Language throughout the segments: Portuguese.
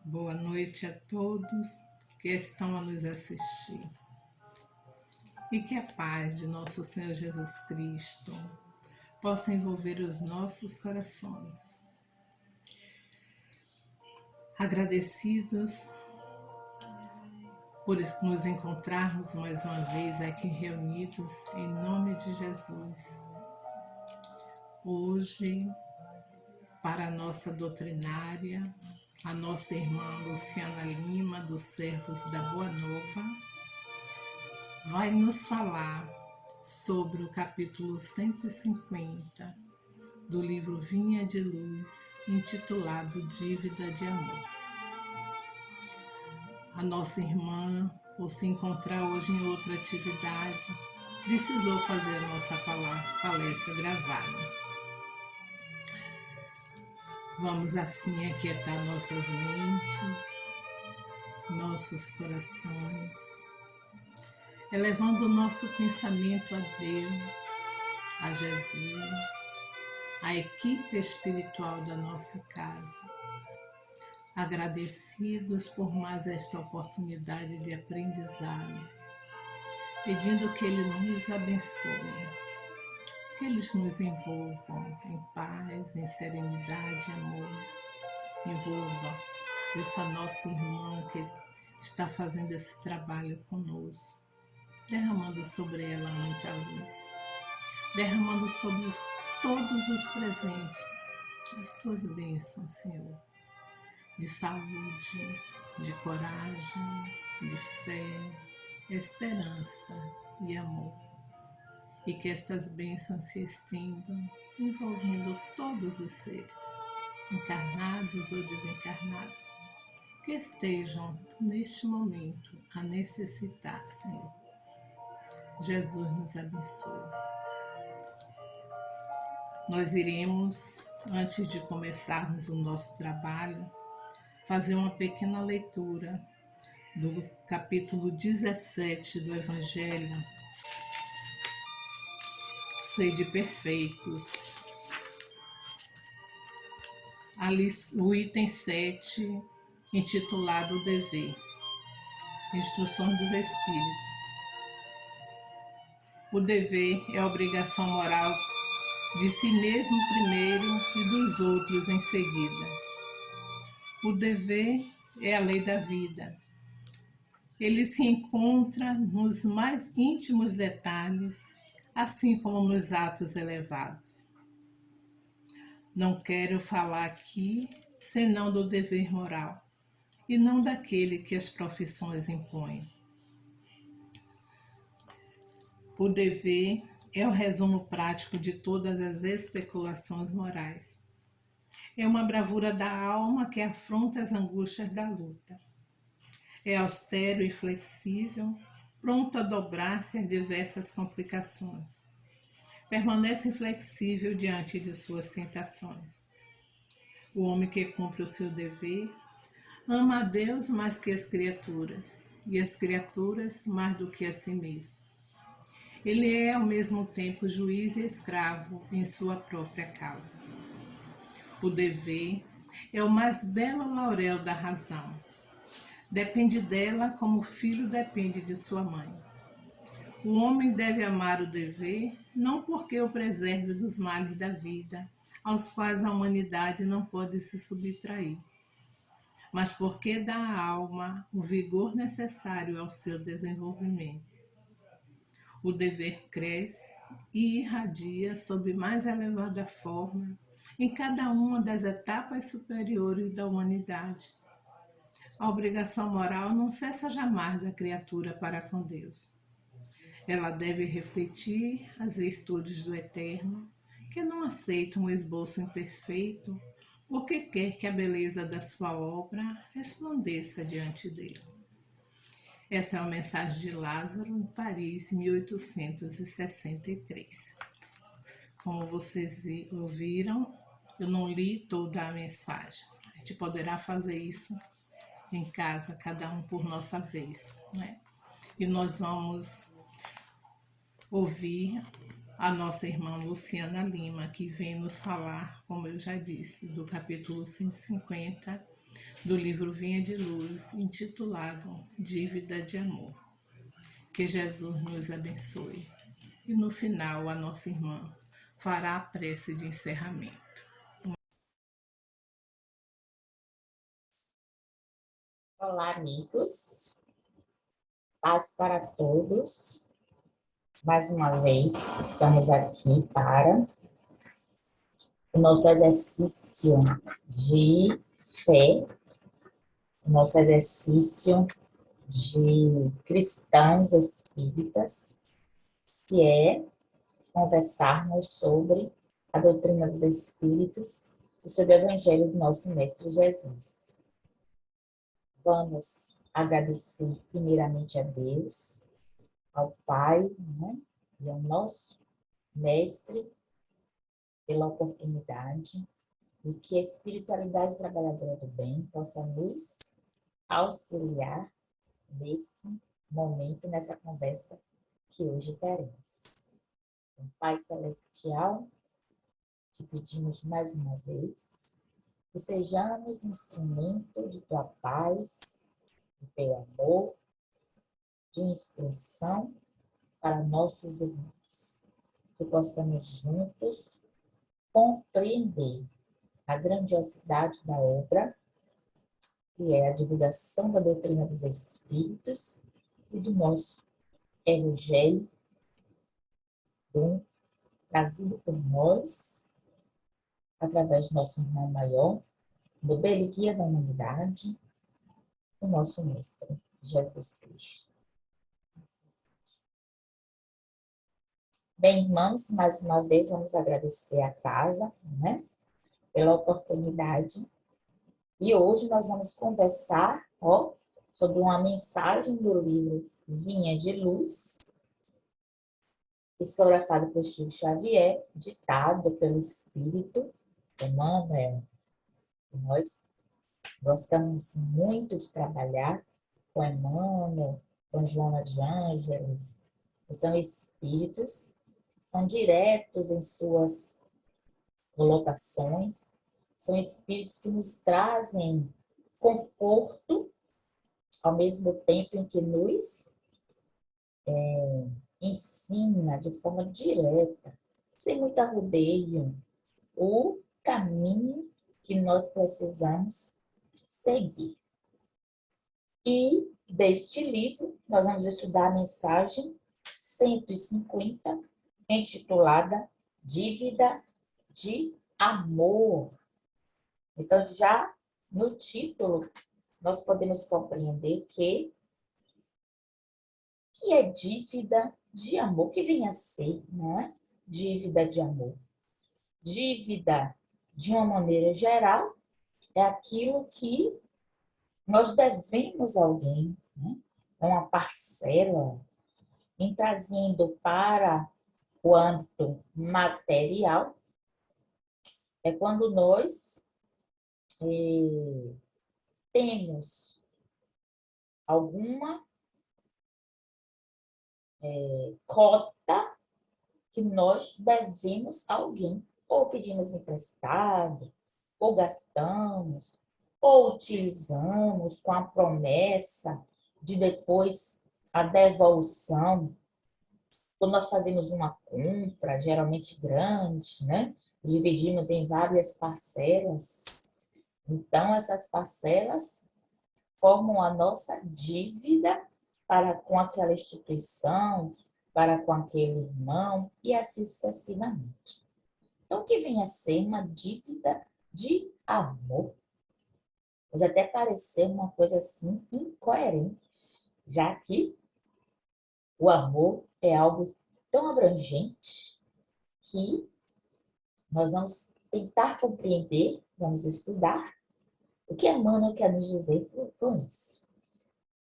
Boa noite a todos que estão a nos assistir. E que a paz de nosso Senhor Jesus Cristo possa envolver os nossos corações. Agradecidos por nos encontrarmos mais uma vez aqui reunidos em nome de Jesus. Hoje, para a nossa doutrinária, a nossa irmã Luciana Lima, dos Servos da Boa Nova, vai nos falar sobre o capítulo 150 do livro Vinha de Luz, intitulado Dívida de Amor. A nossa irmã, por se encontrar hoje em outra atividade, precisou fazer a nossa palestra gravada. Vamos assim aquietar nossas mentes, nossos corações, elevando o nosso pensamento a Deus, a Jesus, a equipe espiritual da nossa casa, agradecidos por mais esta oportunidade de aprendizado, pedindo que Ele nos abençoe, que eles nos envolvam em paz, em serenidade e amor. Envolva essa nossa irmã que está fazendo esse trabalho conosco, derramando sobre ela muita luz, derramando sobre todos os presentes as tuas bênçãos, Senhor, de saúde, de coragem, de fé, esperança e amor. E que estas bênçãos se estendam, envolvendo todos os seres, encarnados ou desencarnados, que estejam neste momento a necessitar, Senhor. Jesus nos abençoe. Nós iremos, antes de começarmos o nosso trabalho, fazer uma pequena leitura do capítulo 17 do Evangelho, Sede Perfeitos. Ali, o item 7, intitulado O Dever, Instruções dos Espíritos. O dever é a obrigação moral de si mesmo primeiro e dos outros em seguida. O dever é a lei da vida. Ele se encontra nos mais íntimos detalhes, assim como nos atos elevados. Não quero falar aqui senão do dever moral, e não daquele que as profissões impõem. O dever é o resumo prático de todas as especulações morais. É uma bravura da alma que afronta as angústias da luta. É austero e flexível, pronto a dobrar-se às diversas complicações. Permanece inflexível diante de suas tentações. O homem que cumpre o seu dever ama a Deus mais que as criaturas, e as criaturas mais do que a si mesmo. Ele é ao mesmo tempo juiz e escravo em sua própria causa. O dever é o mais belo laurel da razão. Depende dela como o filho depende de sua mãe. O homem deve amar o dever, não porque o preserve dos males da vida, aos quais a humanidade não pode se subtrair, mas porque dá à alma o vigor necessário ao seu desenvolvimento. O dever cresce e irradia sob mais elevada forma em cada uma das etapas superiores da humanidade. A obrigação moral não cessa jamais da criatura para com Deus. Ela deve refletir as virtudes do Eterno, que não aceita um esboço imperfeito, porque quer que a beleza da sua obra resplandeça diante dele. Essa é a mensagem de Lázaro, em Paris, 1863. Como vocês ouviram, eu não li toda a mensagem. A gente poderá fazer isso em casa, cada um por nossa vez, né? E nós vamos ouvir a nossa irmã Luciana Lima, que vem nos falar, como eu já disse, do capítulo 150 do livro Vinha de Luz, intitulado Dívida de Amor. Que Jesus nos abençoe. E no final, a nossa irmã fará a prece de encerramento. Olá, amigos. Paz para todos. Mais uma vez, estamos aqui para o nosso exercício de fé, o nosso exercício de cristãos espíritas, que é conversarmos sobre a doutrina dos espíritos e sobre o evangelho do nosso Mestre Jesus. Vamos agradecer primeiramente a Deus, ao Pai, né? E ao nosso Mestre pela oportunidade e que a espiritualidade trabalhadora do bem possa nos auxiliar nesse momento, nessa conversa que hoje teremos. Então, Pai Celestial, te pedimos mais uma vez que sejamos instrumento de tua paz, do teu amor, de instrução para nossos irmãos, que possamos juntos compreender a grandiosidade da obra, que é a divulgação da doutrina dos Espíritos e do nosso Evangelho, trazido por nós, através do nosso irmão maior, modelo e guia da humanidade, o nosso Mestre, Jesus Cristo. Bem, irmãos, mais uma vez vamos agradecer a casa, né, pela oportunidade. E hoje nós vamos conversar, sobre uma mensagem do livro Vinha de Luz, psicografado por Chico Xavier, ditado pelo Espírito Emmanuel. Nós gostamos muito de trabalhar com Emmanuel, com Joana de Ângeles, que são espíritos, são diretos em suas colocações, são espíritos que nos trazem conforto, ao mesmo tempo em que nos ensina de forma direta, sem muito arrodeio, o caminho que nós precisamos seguir. E deste livro, nós vamos estudar a mensagem 150, intitulada Dívida de Amor. Então, já no título, nós podemos compreender que é dívida de amor, que vem a ser, não é? Dívida de amor. Dívida, de uma maneira geral, é aquilo que nós devemos a alguém, né? É uma parcela, em trazendo para o âmbito material, é quando nós temos alguma cota que nós devemos a alguém, ou pedimos emprestado, ou gastamos, ou utilizamos com a promessa de depois a devolução. Quando nós fazemos uma compra, geralmente grande, né? Dividimos em várias parcelas. Então, essas parcelas formam a nossa dívida para com aquela instituição, para com aquele irmão, e assim sucessivamente. Então, o que vem a ser uma dívida de amor? Pode até parecer uma coisa assim incoerente, já que o amor é algo tão abrangente que nós vamos tentar compreender, vamos estudar o que Emmanuel quer nos dizer com isso.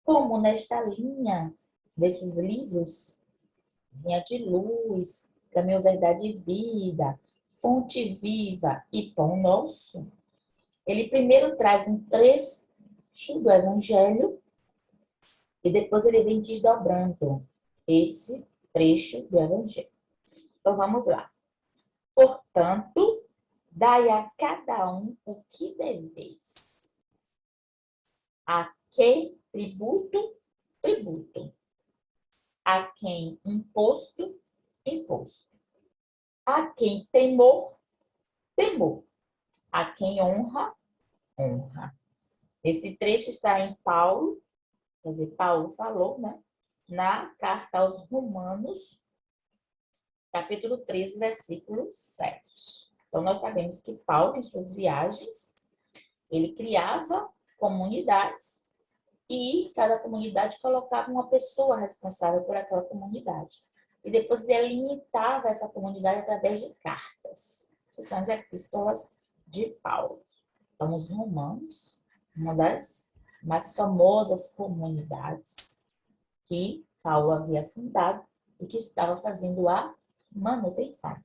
Como nesta linha desses livros, Vinha de Luz, Caminho, Verdade e Vida, Fonte Viva e Pão Nosso, ele primeiro traz um trecho do Evangelho e depois ele vem desdobrando esse trecho do Evangelho. Então vamos lá. Portanto, dai a cada um o que deveis. A que tributo, tributo. A quem imposto, imposto. A quem temor, temor. A quem honra, honra. Esse trecho está em Paulo, quer dizer, Paulo falou, né? Na carta aos Romanos, capítulo 13, versículo 7. Então, nós sabemos que Paulo, em suas viagens, ele criava comunidades e cada comunidade colocava uma pessoa responsável por aquela comunidade. E depois ele limitava essa comunidade através de cartas, que são as epístolas de Paulo. Então, os romanos, uma das mais famosas comunidades que Paulo havia fundado e que estava fazendo a manutenção.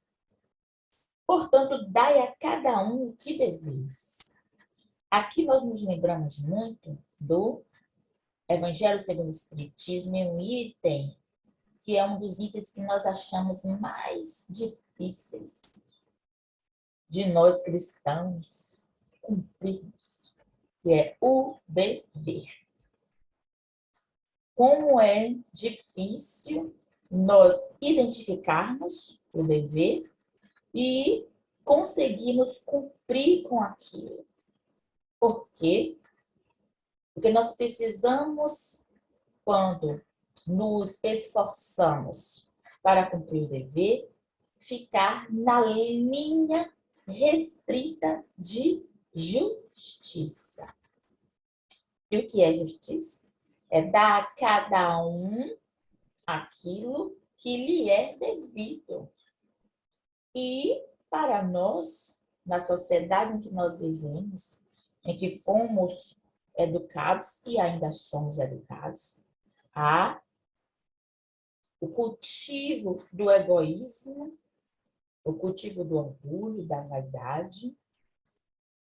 Portanto, dai a cada um o que deveis. Aqui nós nos lembramos muito do Evangelho segundo o Espiritismo, é um item que é um dos itens que nós achamos mais difíceis de nós cristãos cumprirmos, que é o dever. Como é difícil nós identificarmos o dever e conseguirmos cumprir com aquilo. Por quê? Porque nós precisamos, quando nos esforçamos para cumprir o dever, ficar na linha restrita de justiça. E o que é justiça? É dar a cada um aquilo que lhe é devido. E para nós, na sociedade em que nós vivemos, em que fomos educados e ainda somos educados, há o cultivo do egoísmo, o cultivo do orgulho, da vaidade.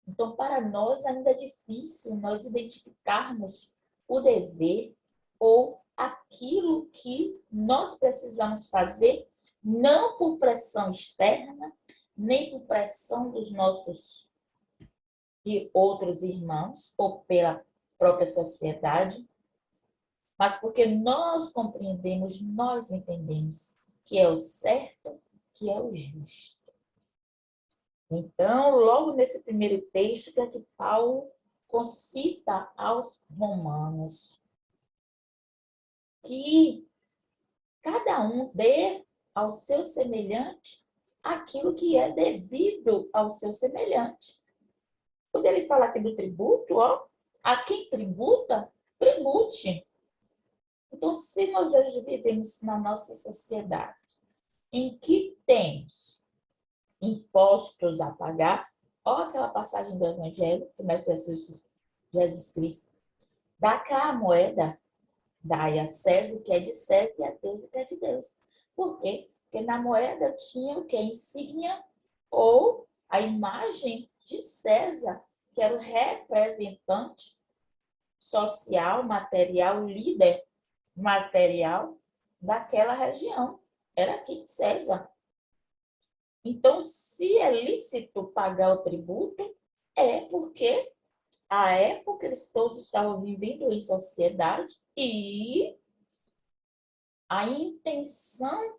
Então, para nós ainda é difícil nós identificarmos o dever ou aquilo que nós precisamos fazer, não por pressão externa, nem por pressão dos nossos e outros irmãos, ou pela própria sociedade, mas porque nós compreendemos, nós entendemos que é o certo, que é o justo. Então, logo nesse primeiro texto, que é que Paulo concita aos romanos que cada um dê ao seu semelhante aquilo que é devido ao seu semelhante. Quando ele fala aqui do tributo, ó, a quem tributa, tribute. Então, se nós hoje vivemos na nossa sociedade em que temos impostos a pagar, olha aquela passagem do Evangelho do Mestre Jesus Cristo, dá cá a moeda, dai a César o que é de César e a Deus o que é de Deus. Por quê? Porque na moeda tinha o que? Insígnia ou a imagem de César, que era o representante social, material, líder material daquela região. Era aqui César. Então, se é lícito pagar o tributo, é porque à época eles todos estavam vivendo em sociedade e a intenção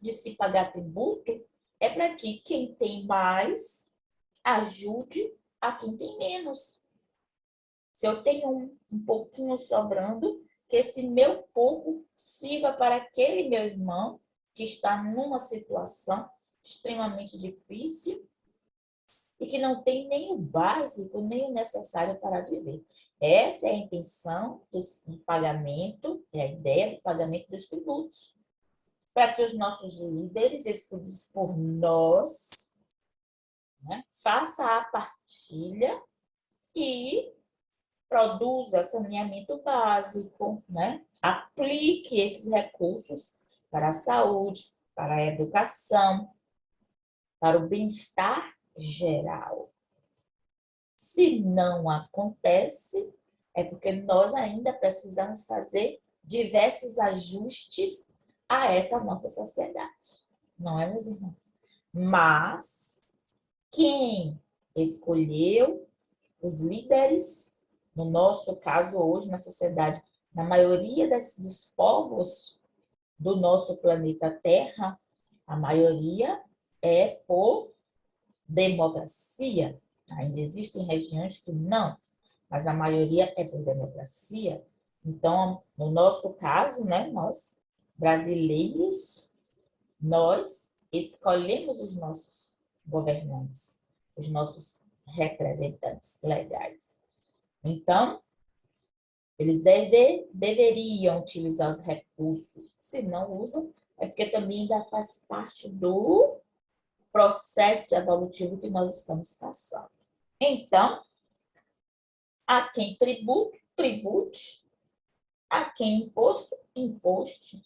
de se pagar tributo é para que quem tem mais ajude a quem tem menos. Se eu tenho um pouquinho sobrando, que esse meu pouco sirva para aquele meu irmão que está numa situação extremamente difícil e que não tem nem o básico, nem o necessário para viver. Essa é a intenção do pagamento, é a ideia do pagamento dos tributos. Para que os nossos líderes, escolhidos por nós, né, façam a partilha e produza saneamento básico, né? Aplique esses recursos para a saúde, para a educação, para o bem-estar geral. Se não acontece, é porque nós ainda precisamos fazer diversos ajustes a essa nossa sociedade. Não é, meus irmãos? Mas quem escolheu os líderes, no nosso caso hoje, na sociedade, na maioria dos povos do nosso planeta Terra, a maioria é por democracia. Ainda existem regiões que não, mas a maioria é por democracia. Então, no nosso caso, né, nós brasileiros, nós escolhemos os nossos governantes, os nossos representantes legais. Então, eles deveriam utilizar os recursos. Se não usam, é porque também ainda faz parte do processo evolutivo que nós estamos passando. Então, a quem tributo, tribute, a quem imposto, imposte,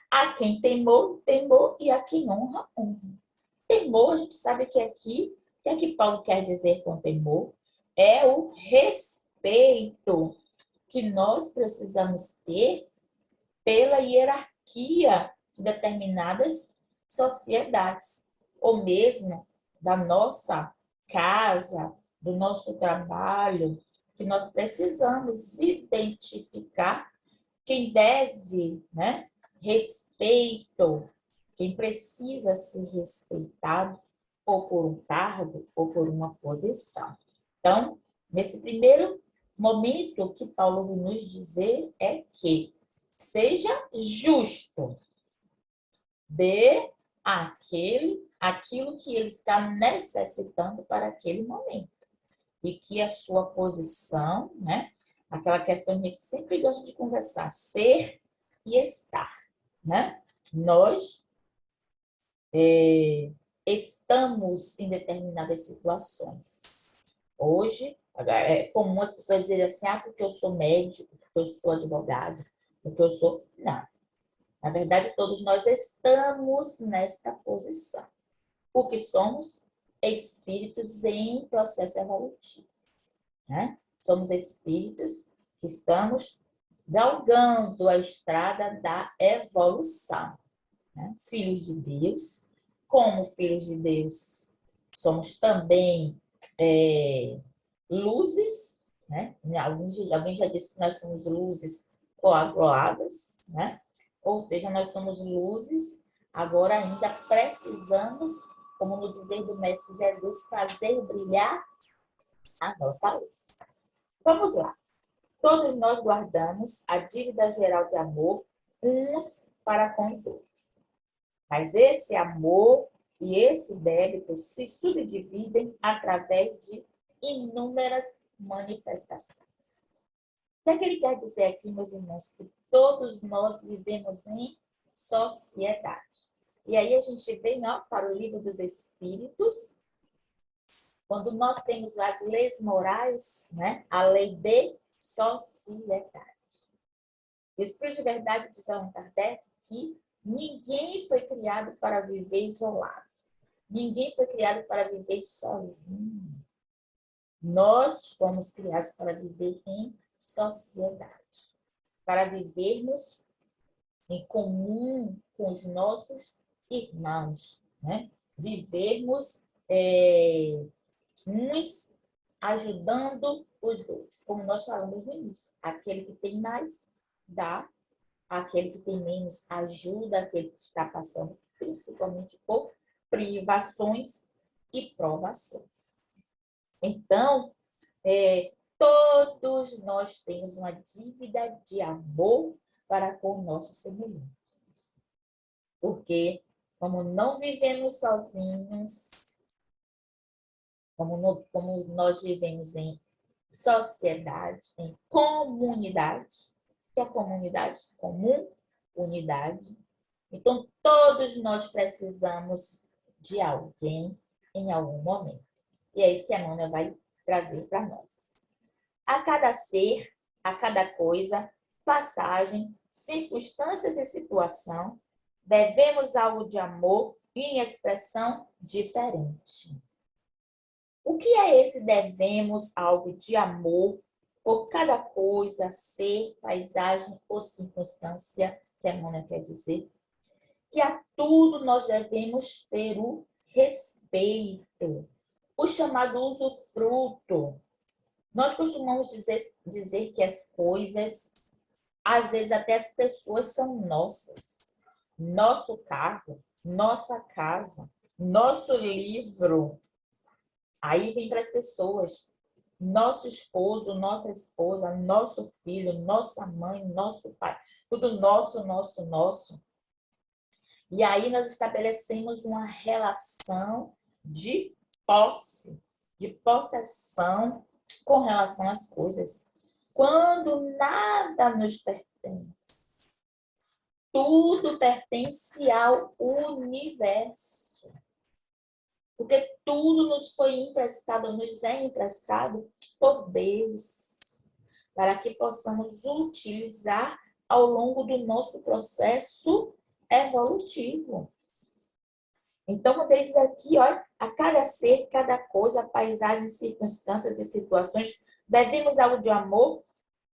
a quem temor, temor, e a quem honra, honra. Temor, a gente sabe que aqui, o que é que Paulo quer dizer com temor? É o respeito que nós precisamos ter pela hierarquia de determinadas sociedades, ou mesmo da nossa casa, do nosso trabalho, que nós precisamos identificar quem deve, né, respeito, quem precisa ser respeitado, ou por um cargo, ou por uma posição. Então, nesse primeiro momento, o que Paulo vem nos dizer é que seja justo, dê aquilo que ele está necessitando para aquele momento. E que a sua posição, né? Aquela questão que a gente sempre gosta de conversar, ser e estar, né? Nós estamos em determinadas situações. Hoje, é comum as pessoas dizerem assim, porque eu sou médico, porque eu sou advogado, porque eu sou... Não. Na verdade, todos nós estamos nesta posição, porque somos espíritos em processo evolutivo, né? Somos espíritos que estamos galgando a estrada da evolução, né? Filhos de Deus, como filhos de Deus, somos também luzes, né? Alguém já disse que nós somos luzes coaguladas, né? Ou seja, nós somos luzes, agora ainda precisamos, como no dizer do Mestre Jesus, fazer brilhar a nossa luz. Vamos lá. Todos nós guardamos a dívida geral de amor uns para com os outros. Mas esse amor e esse débito se subdividem através de inúmeras manifestações. O que é que ele quer dizer aqui, meus irmãos? Que todos nós vivemos em sociedade. E aí a gente vem para o livro dos Espíritos, quando nós temos as leis morais, né? A lei de sociedade. O Espírito de Verdade diz a Allan Kardec que ninguém foi criado para viver isolado. Ninguém foi criado para viver sozinho. Nós fomos criados para viver em sociedade, para vivermos em comum com os nossos irmãos, né? Vivermos uns ajudando os outros, como nós falamos no início. Aquele que tem mais, dá. Aquele que tem menos, ajuda. Aquele que está passando principalmente por privações e provações. Então, todos nós temos uma dívida de amor para com o nosso semelhante. Porque, como não vivemos sozinhos, como nós vivemos em sociedade, em comunidade, que é a comunidade comum, unidade. Então, todos nós precisamos de alguém em algum momento. E é isso que a Mônica vai trazer para nós. A cada ser, a cada coisa, passagem, circunstâncias e situação, devemos algo de amor em expressão diferente. O que é esse devemos algo de amor por cada coisa, ser, paisagem ou circunstância, que a Mônica quer dizer? Que a tudo nós devemos ter o respeito, o chamado usufruto. Nós costumamos dizer que as coisas, às vezes até as pessoas são nossas. Nosso carro, nossa casa, nosso livro. Aí vem para as pessoas. Nosso esposo, nossa esposa, nosso filho, nossa mãe, nosso pai. Tudo nosso, nosso, nosso. E aí nós estabelecemos uma relação de posse, de possessão com relação às coisas. Quando nada nos pertence. Tudo pertence ao universo. Porque tudo nos foi emprestado, nos é emprestado por Deus, para que possamos utilizar ao longo do nosso processo evolutivo. Então, quando ele diz aqui, olha, a cada ser, cada coisa, paisagens, circunstâncias e situações, devemos algo de amor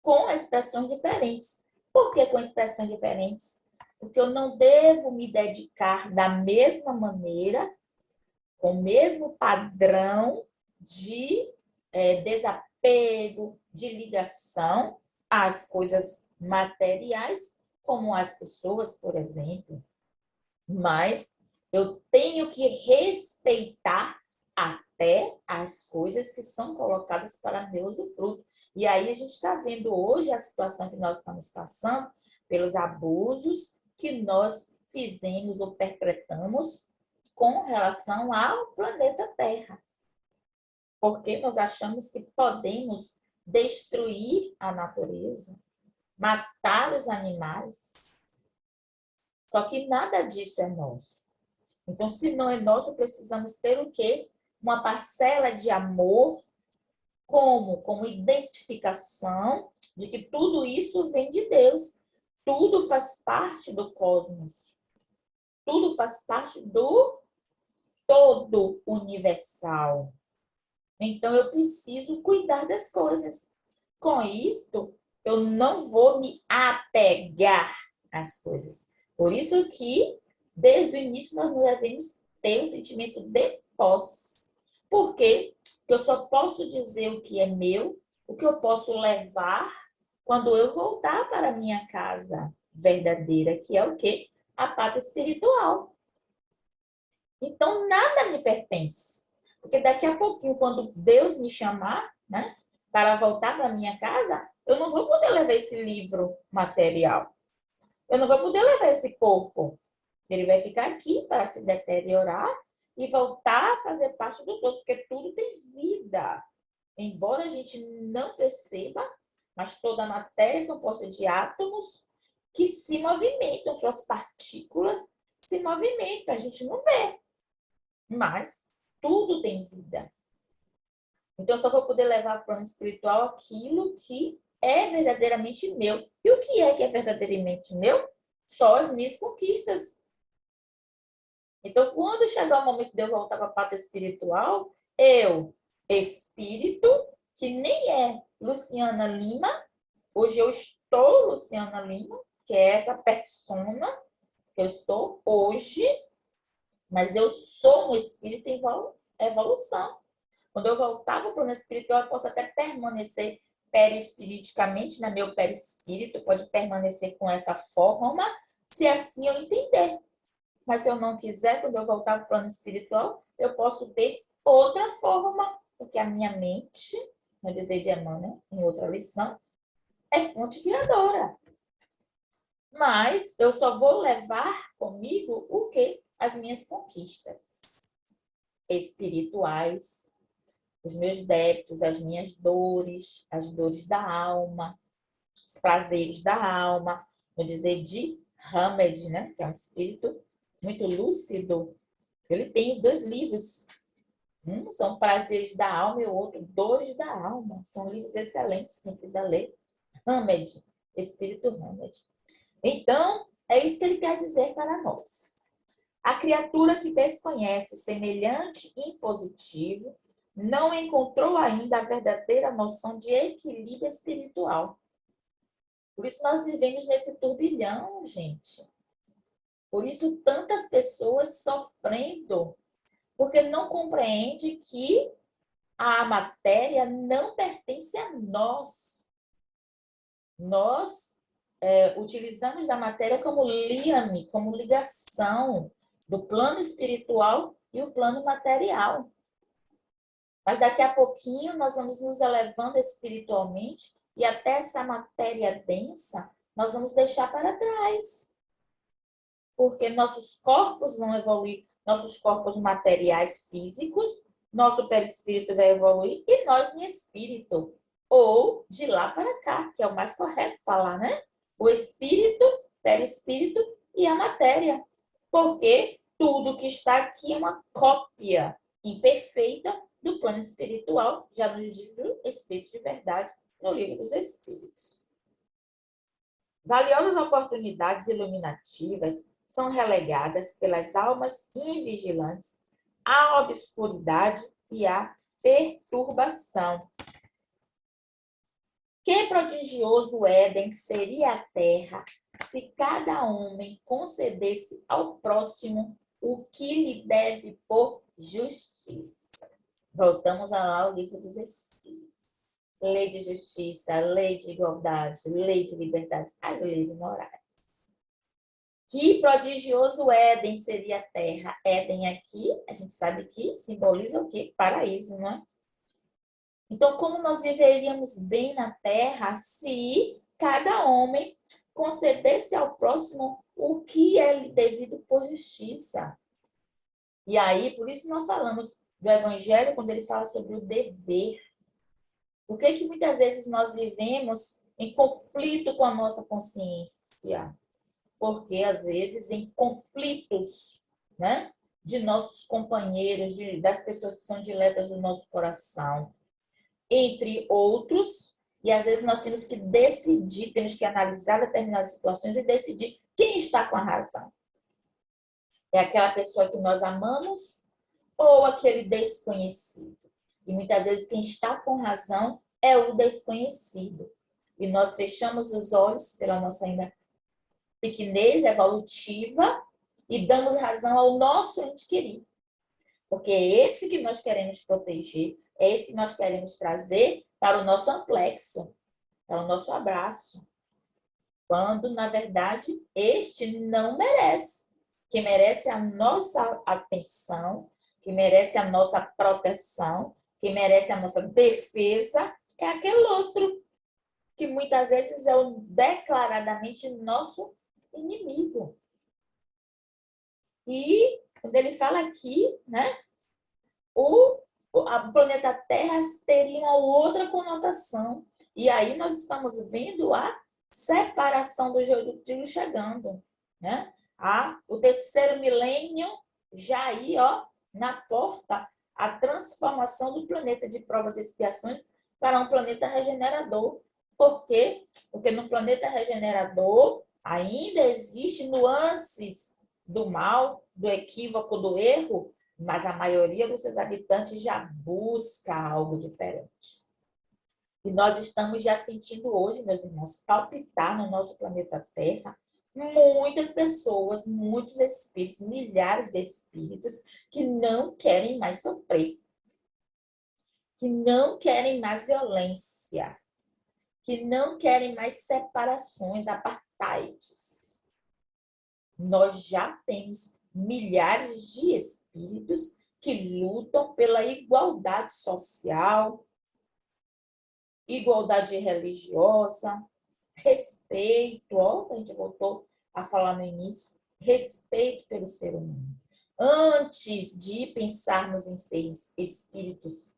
com expressões diferentes. Por que com expressões diferentes? Porque eu não devo me dedicar da mesma maneira, com o mesmo padrão de desapego, de ligação às coisas materiais, como às pessoas, por exemplo. Mas eu tenho que respeitar até as coisas que são colocadas para meu usufruto. E aí a gente está vendo hoje a situação que nós estamos passando pelos abusos que nós fizemos ou perpetramos com relação ao planeta Terra. Porque nós achamos que podemos destruir a natureza, matar os animais. Só que nada disso é nosso. Então, se não é nosso, precisamos ter o quê? Uma parcela de amor, como identificação de que tudo isso vem de Deus. Tudo faz parte do cosmos. Tudo faz parte do todo universal. Então, eu preciso cuidar das coisas. Com isto, eu não vou me apegar às coisas. Por isso que, desde o início, nós não devemos ter o sentimento de posse. Por quê? Porque eu só posso dizer o que é meu, o que eu posso levar quando eu voltar para a minha casa verdadeira, que é o quê? A pátria espiritual. Então, nada me pertence. Porque daqui a pouquinho, quando Deus me chamar, né, para voltar para a minha casa, eu não vou poder levar esse livro material. Eu não vou poder levar esse corpo. Ele vai ficar aqui para se deteriorar e voltar a fazer parte do todo, porque tudo tem vida. Embora a gente não perceba, mas toda a matéria é composta de átomos que se movimentam, suas partículas se movimentam, a gente não vê. Mas tudo tem vida. Então, eu só vou poder levar para o plano espiritual aquilo que é verdadeiramente meu. E o que é verdadeiramente meu? Só as minhas conquistas. Então, quando chegar o momento de eu voltar para a pátria espiritual, eu, espírito, que nem é Luciana Lima, hoje eu estou Luciana Lima, que é essa persona que eu estou hoje, mas eu sou um espírito em evolução. Quando eu voltar para o plano espiritual, eu posso até permanecer perispiriticamente, né? Meu perispírito pode permanecer com essa forma, se assim eu entender. Mas se eu não quiser, quando eu voltar para o plano espiritual, eu posso ter outra forma, porque a minha mente, no dizer de Emmanuel, em outra lição, é fonte criadora. Mas eu só vou levar comigo o quê? As minhas conquistas espirituais, os meus débitos, as minhas dores, as dores da alma, os prazeres da alma, no dizer de Hamed, né? Que é um espírito muito lúcido. Ele tem 2 livros. Um são Prazeres da Alma e o outro Dores da Alma. São livros excelentes, sempre da ler. Hamed, Espírito Hamed. Então, é isso que ele quer dizer para nós. A criatura que desconhece semelhante impositivo não encontrou ainda a verdadeira noção de equilíbrio espiritual. Por isso nós vivemos nesse turbilhão, gente. Por isso tantas pessoas sofrendo, porque não compreende que a matéria não pertence a nós. Nós utilizamos da matéria como liame, como ligação do plano espiritual e o plano material. Mas daqui a pouquinho nós vamos nos elevando espiritualmente e até essa matéria densa nós vamos deixar para trás. Porque nossos corpos vão evoluir, nossos corpos materiais físicos, nosso perispírito vai evoluir e nós em espírito. Ou de lá para cá, que é o mais correto falar, né? O espírito, perispírito e a matéria. Porque tudo que está aqui é uma cópia imperfeita do plano espiritual, já nos diz o Espírito de Verdade no Livro dos Espíritos. Valiosas oportunidades iluminativas são relegadas pelas almas invigilantes à obscuridade e à perturbação. Que prodigioso Éden seria a terra se cada homem concedesse ao próximo o que lhe deve por justiça. Voltamos ao Livro dos Espíritos. Lei de justiça, lei de igualdade, lei de liberdade, as leis morais. Que prodigioso Éden seria a terra. Éden aqui, a gente sabe que simboliza o quê? Paraíso, não é? Então, como nós viveríamos bem na terra se cada homem concedesse ao próximo o que é lhe devido por justiça? E aí, por isso nós falamos do Evangelho quando ele fala sobre o dever. Por que muitas vezes nós vivemos em conflito com a nossa consciência? Porque, às vezes, em conflitos, né, de nossos companheiros, das pessoas que são diletas do nosso coração, entre outros, e às vezes nós temos que decidir, temos que analisar determinadas situações e decidir quem está com a razão. É aquela pessoa que nós amamos ou aquele desconhecido? E muitas vezes quem está com razão é o desconhecido. E nós fechamos os olhos pela nossa ainda pequenez evolutiva e damos razão ao nosso ente querido. Porque é esse que nós queremos proteger, é esse que nós queremos trazer para o nosso amplexo, para o nosso abraço. Quando, na verdade, este não merece. Que merece a nossa atenção, que merece a nossa proteção, que merece a nossa defesa, é aquele outro, que muitas vezes é o declaradamente nosso inimigo. E, quando ele fala aqui, né, o planeta Terra teria uma outra conotação. E aí nós estamos vendo a separação do joio do trigo chegando, né? O terceiro milênio já aí, ó, na porta, a transformação do planeta de provas e expiações para um planeta regenerador. Por quê? Porque no planeta regenerador ainda existem nuances do mal, do equívoco, do erro, mas a maioria dos seus habitantes já busca algo diferente. E nós estamos já sentindo hoje, meus irmãos, palpitar no nosso planeta Terra muitas pessoas, muitos espíritos, milhares de espíritos que não querem mais sofrer, que não querem mais violência, que não querem mais separações, apartheids. Nós já temos milhares de espíritos que lutam pela igualdade social, igualdade religiosa, respeito, ó, a gente voltou a falar no início, respeito pelo ser humano. Antes de pensarmos em seres espíritos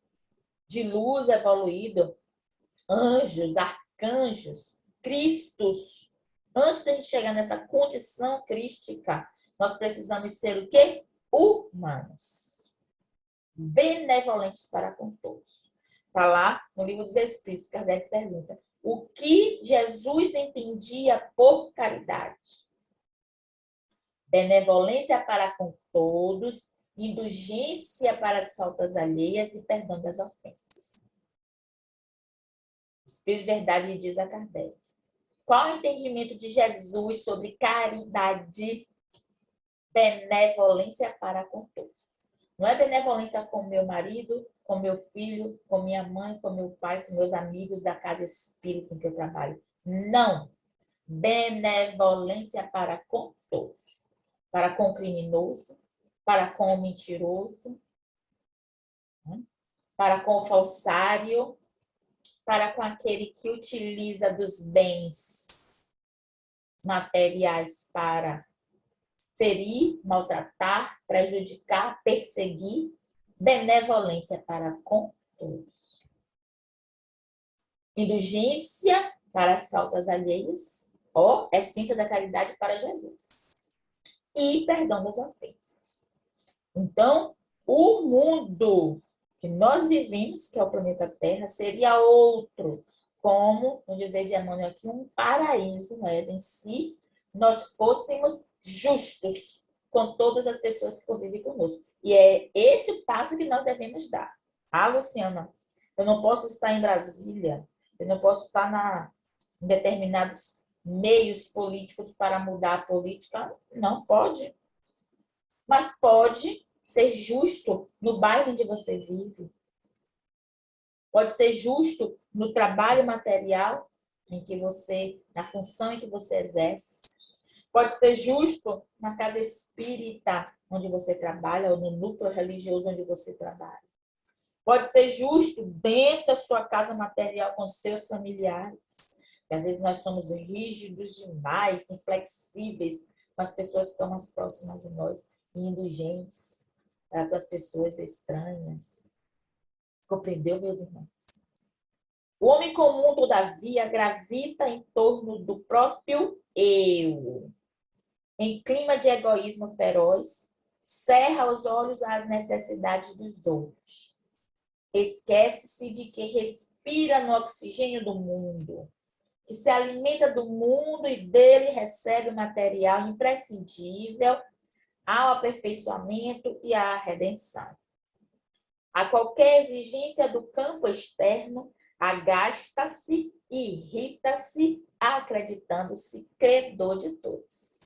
de luz evoluído, anjos, arcanjos, cristos, antes de a gente chegar nessa condição crística, nós precisamos ser o quê? Humanos. Benevolentes para com todos. Está lá no Livro dos Espíritos, Kardec pergunta: o que Jesus entendia por caridade? Benevolência para com todos, indulgência para as faltas alheias e perdão das ofensas. O Espírito de Verdade diz a Kardec: qual é o entendimento de Jesus sobre caridade? Benevolência para com todos. Não é benevolência com meu marido, com meu filho, com minha mãe, com meu pai, com meus amigos da casa espírita em que eu trabalho. Não. Benevolência para com todos. Para com o criminoso, para com o mentiroso, para com o falsário, para com aquele que utiliza dos bens materiais para ferir, maltratar, prejudicar, perseguir. Benevolência para com todos. Indulgência para as faltas alheias, ó, essência da caridade para Jesus. E perdão das ofensas. Então, o mundo que nós vivemos, que é o planeta Terra, seria outro, como, no dizer de Emmanuel aqui, um paraíso, no Éden, se nós fôssemos justos com todas as pessoas que convivem conosco. E é esse o passo que nós devemos dar. Ah, Luciana, eu não posso estar em Brasília, eu não posso estar em determinados meios políticos para mudar a política. Não pode. Mas pode ser justo no bairro onde você vive. Pode ser justo no trabalho material em que você, na função em que você exerce. Pode ser justo na casa espírita onde você trabalha ou no núcleo religioso onde você trabalha. Pode ser justo dentro da sua casa material com seus familiares. E às vezes nós somos rígidos demais, inflexíveis com as pessoas que estão mais próximas de nós, e indulgentes com as pessoas estranhas. Compreendeu, meus irmãos? O homem comum, todavia, gravita em torno do próprio eu. Em clima de egoísmo feroz, cerra os olhos às necessidades dos outros. Esquece-se de que respira no oxigênio do mundo, que se alimenta do mundo e dele recebe o material imprescindível ao aperfeiçoamento e à redenção. A qualquer exigência do campo externo, agasta-se e irrita-se, acreditando-se credor de todos.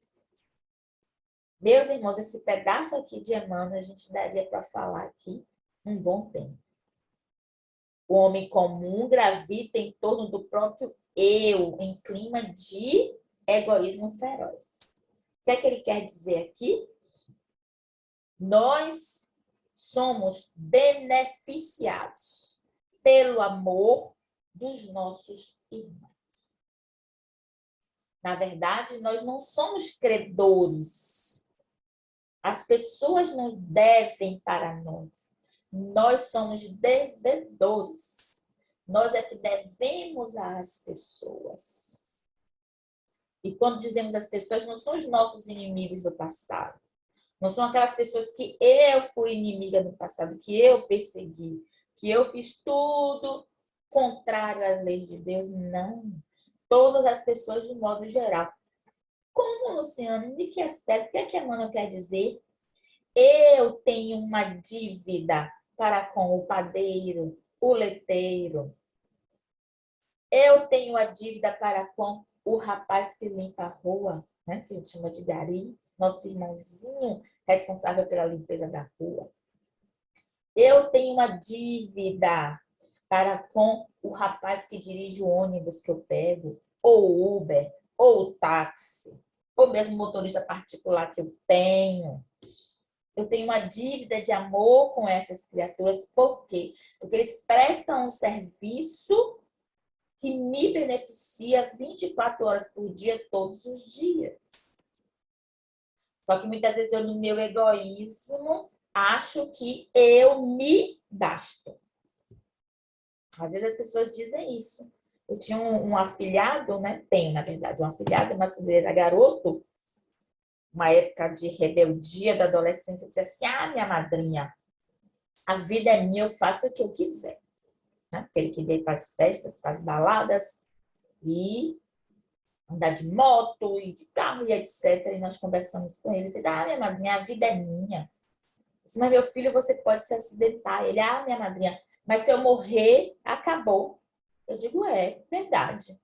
Meus irmãos, esse pedaço aqui de Emmanuel a gente daria para falar aqui um bom tempo. O homem comum gravita em torno do próprio eu, em clima de egoísmo feroz. O que é que ele quer dizer aqui? Nós somos beneficiados pelo amor dos nossos irmãos. Na verdade, nós não somos credores. As pessoas nos devem para nós. Nós somos devedores. Nós é que devemos às pessoas. E quando dizemos as pessoas, não são os nossos inimigos do passado. Não são aquelas pessoas que eu fui inimiga no passado, que eu persegui, que eu fiz tudo contrário às leis de Deus. Não. Todas as pessoas de modo geral. Como, Luciana? De que aspecto? O que é que Emmanuel quer dizer? Eu tenho uma dívida para com o padeiro, o leiteiro. Eu tenho a dívida para com o rapaz que limpa a rua, né? Que a gente chama de gari, nosso irmãozinho responsável pela limpeza da rua. Eu tenho uma dívida para com o rapaz que dirige o ônibus que eu pego, ou o Uber, ou o táxi, ou mesmo o motorista particular que eu tenho. Eu tenho uma dívida de amor com essas criaturas. Por quê? Porque eles prestam um serviço que me beneficia 24 horas por dia, todos os dias. Só que muitas vezes eu, no meu egoísmo, acho que eu me basto. Às vezes as pessoas dizem isso. Eu tinha um afilhado, né? Tenho, na verdade, um afilhado, mas quando ele era garoto, uma época de rebeldia da adolescência, disse assim: ah, minha madrinha, a vida é minha, eu faço o que eu quiser. Né? Porque ele queria ir para as festas, para as baladas, e andar de moto, e de carro, e etc. E nós conversamos com ele. Ele disse: ah, minha madrinha, a vida é minha. Eu disse: mas meu filho, você pode se acidentar. Ele: ah, minha madrinha, mas se eu morrer, acabou. Eu digo: é verdade.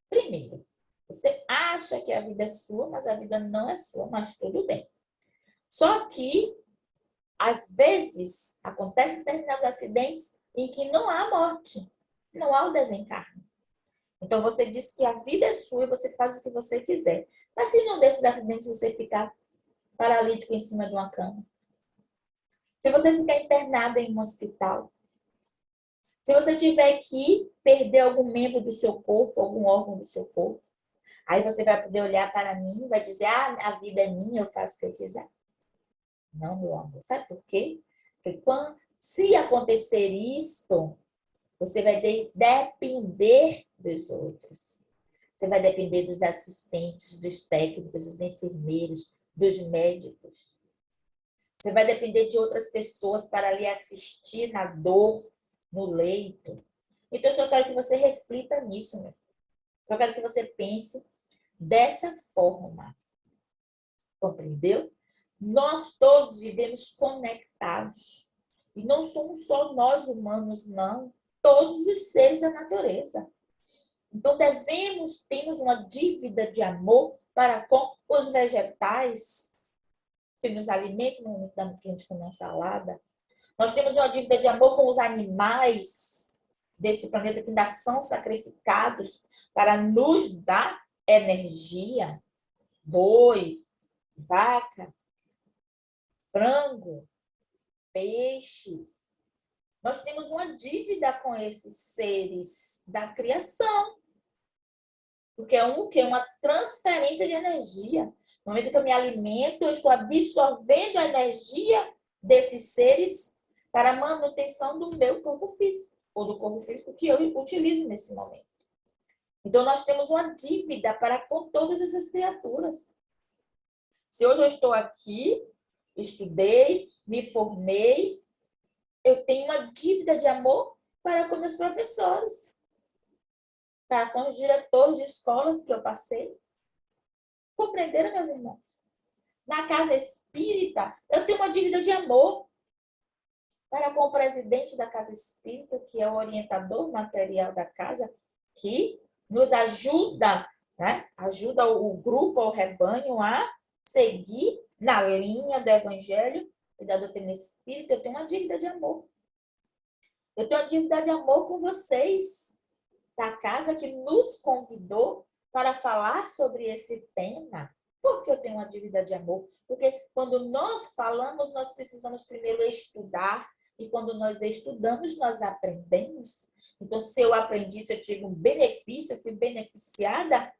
Primeiro, você acha que a vida é sua, mas a vida não é sua, mas tudo bem. Só que às vezes, acontecem determinados acidentes em que não há morte, não há o desencarne. Então, você diz que a vida é sua e você faz o que você quiser. Mas se num desses acidentes você ficar paralítico em cima de uma cama, se você ficar internado em um hospital, se você tiver que perder algum membro do seu corpo, algum órgão do seu corpo, aí você vai poder olhar para mim e vai dizer, a vida é minha, eu faço o que eu quiser. Não, meu amor. Sabe por quê? Porque se acontecer isto, você vai depender dos outros. Você vai depender dos assistentes, dos técnicos, dos enfermeiros, dos médicos. Você vai depender de outras pessoas para lhe assistir na dor, no leito. Então, eu só quero que você reflita nisso, meu filho. Só quero que você pense dessa forma. Compreendeu? Nós todos vivemos conectados. E não somos só nós humanos, não. Todos os seres da natureza. Então, temos uma dívida de amor para com os vegetais que nos alimentam no momento que a gente come uma salada. Nós temos uma dívida de amor com os animais desse planeta que ainda são sacrificados para nos dar energia. Boi, vaca, frango, peixes. Nós temos uma dívida com esses seres da criação. Porque é uma transferência de energia. No momento que eu me alimento, eu estou absorvendo a energia desses seres para a manutenção do meu corpo físico, ou do corpo físico que eu utilizo nesse momento. Então, nós temos uma dívida para com todas essas criaturas. Se hoje eu estou aqui, estudei, me formei, eu tenho uma dívida de amor para com meus professores, para com os diretores de escolas que eu passei. Compreenderam, meus irmãos? Na casa espírita, eu tenho uma dívida de amor para com o presidente da casa espírita, que é o orientador material da casa, que nos ajuda, né? Ajuda o grupo, o rebanho a seguir na linha do evangelho e da doutrina espírita. Eu tenho uma dívida de amor. Eu tenho uma dívida de amor com vocês, da casa que nos convidou para falar sobre esse tema. Por que eu tenho uma dívida de amor? Porque quando nós falamos, nós precisamos primeiro estudar, e quando nós estudamos, nós aprendemos. Então, se eu aprendi, se eu tive um benefício, eu fui beneficiada,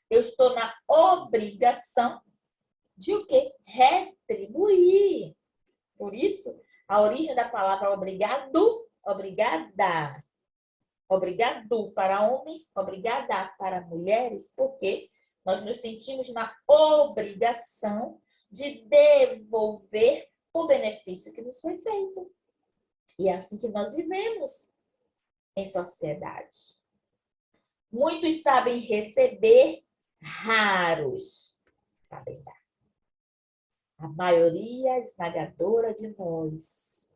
eu estou na obrigação de o quê? Retribuir. Por isso, a origem da palavra obrigado, obrigada. Obrigado para homens, obrigada para mulheres, porque nós nos sentimos na obrigação de devolver o benefício que nos foi feito. E é assim que nós vivemos em sociedade. Muitos sabem receber, raros sabem dar. A maioria esmagadora de nós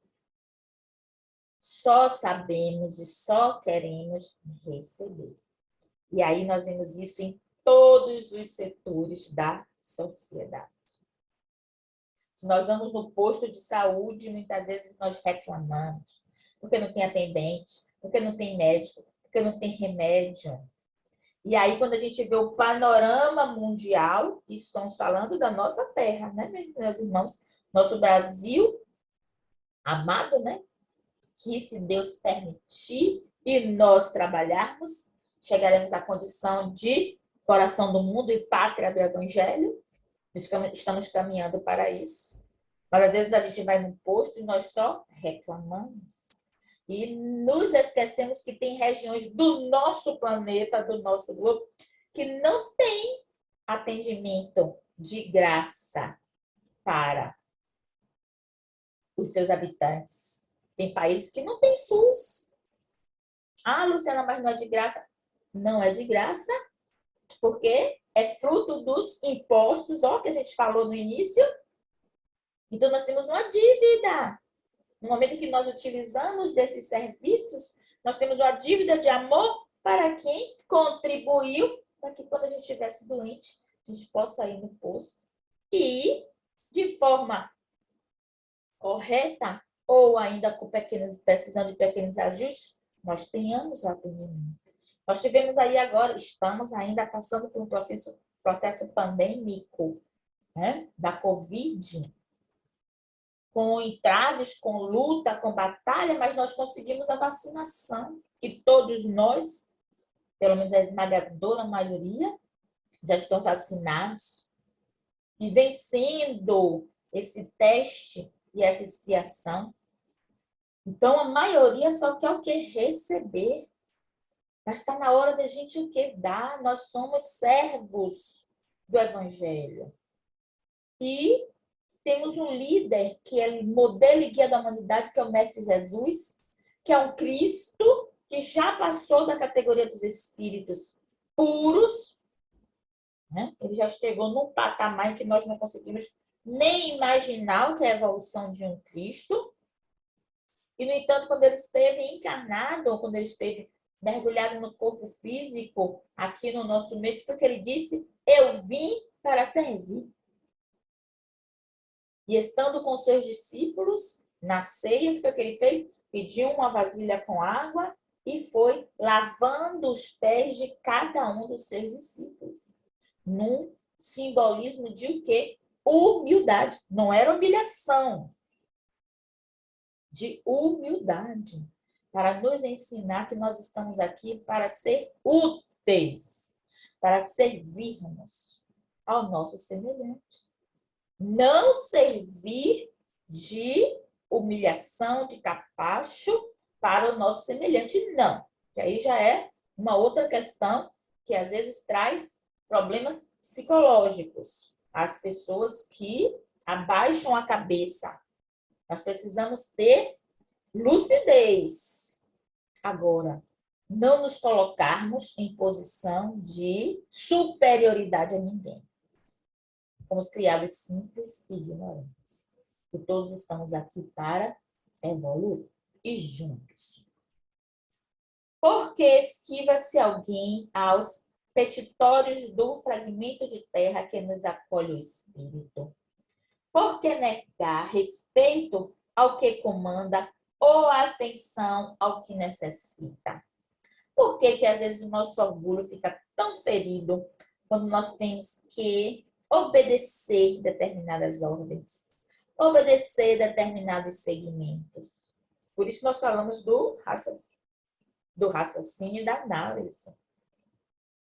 só sabemos e só queremos receber. E aí nós vemos isso em todos os setores da sociedade. Se nós vamos no posto de saúde, muitas vezes nós reclamamos, porque não tem atendente, porque não tem médico, porque não tem remédio. E aí, quando a gente vê o panorama mundial, e estamos falando da nossa terra, né, meus irmãos? Nosso Brasil amado, né? Que se Deus permitir e nós trabalharmos, chegaremos à condição de coração do mundo e pátria do Evangelho. Estamos caminhando para isso. Mas às vezes a gente vai num posto e nós só reclamamos. E nos esquecemos que tem regiões do nosso planeta, do nosso globo, que não tem atendimento de graça para os seus habitantes. Tem países que não tem SUS. Ah, Luciana, mas não é de graça. Não é de graça, porque é fruto dos impostos, ó, que a gente falou no início. Então, nós temos uma dívida. No momento que nós utilizamos desses serviços, nós temos uma dívida de amor para quem contribuiu para que quando a gente estivesse doente, a gente possa ir no posto e, de forma correta ou ainda com precisando de pequenos ajustes, nós tenhamos o atendimento. Nós tivemos aí agora, estamos ainda passando por um processo pandêmico, né, da Covid, com entraves, com luta, com batalha, mas nós conseguimos a vacinação, que todos nós, pelo menos a esmagadora maioria, já estão vacinados e vencendo esse teste e essa expiação. Então, a maioria só quer o quê? Receber. Mas está na hora da gente o quê? Dar. Nós somos servos do Evangelho. E temos um líder que é modelo e guia da humanidade, que é o Mestre Jesus, que é um Cristo que já passou da categoria dos espíritos puros, né? Ele já chegou num patamar em que nós não conseguimos nem imaginar o que é a evolução de um Cristo. E, no entanto, quando ele esteve encarnado, ou quando ele esteve mergulhado no corpo físico, aqui no nosso meio, foi que ele disse: eu vim para servir. E estando com seus discípulos, na ceia, o que foi que ele fez? Pediu uma vasilha com água e foi lavando os pés de cada um dos seus discípulos. Num simbolismo de o quê? Humildade. Não era humilhação. De humildade. Para nos ensinar que nós estamos aqui para ser úteis. Para servirmos ao nosso semelhante. Não servir de humilhação, de capacho para o nosso semelhante, não. Que aí já é uma outra questão que às vezes traz problemas psicológicos. As pessoas que abaixam a cabeça. Nós precisamos ter lucidez. Agora, não nos colocarmos em posição de superioridade a ninguém. Fomos criados simples e ignorantes. E todos estamos aqui para evoluir e juntos. Porque esquiva-se alguém aos petitórios do fragmento de terra que nos acolhe o espírito? Por que negar respeito ao que comanda ou atenção ao que necessita? Por que às vezes o nosso orgulho fica tão ferido quando nós temos que obedecer determinadas ordens, obedecer determinados segmentos? Por isso nós falamos do raciocínio e da análise.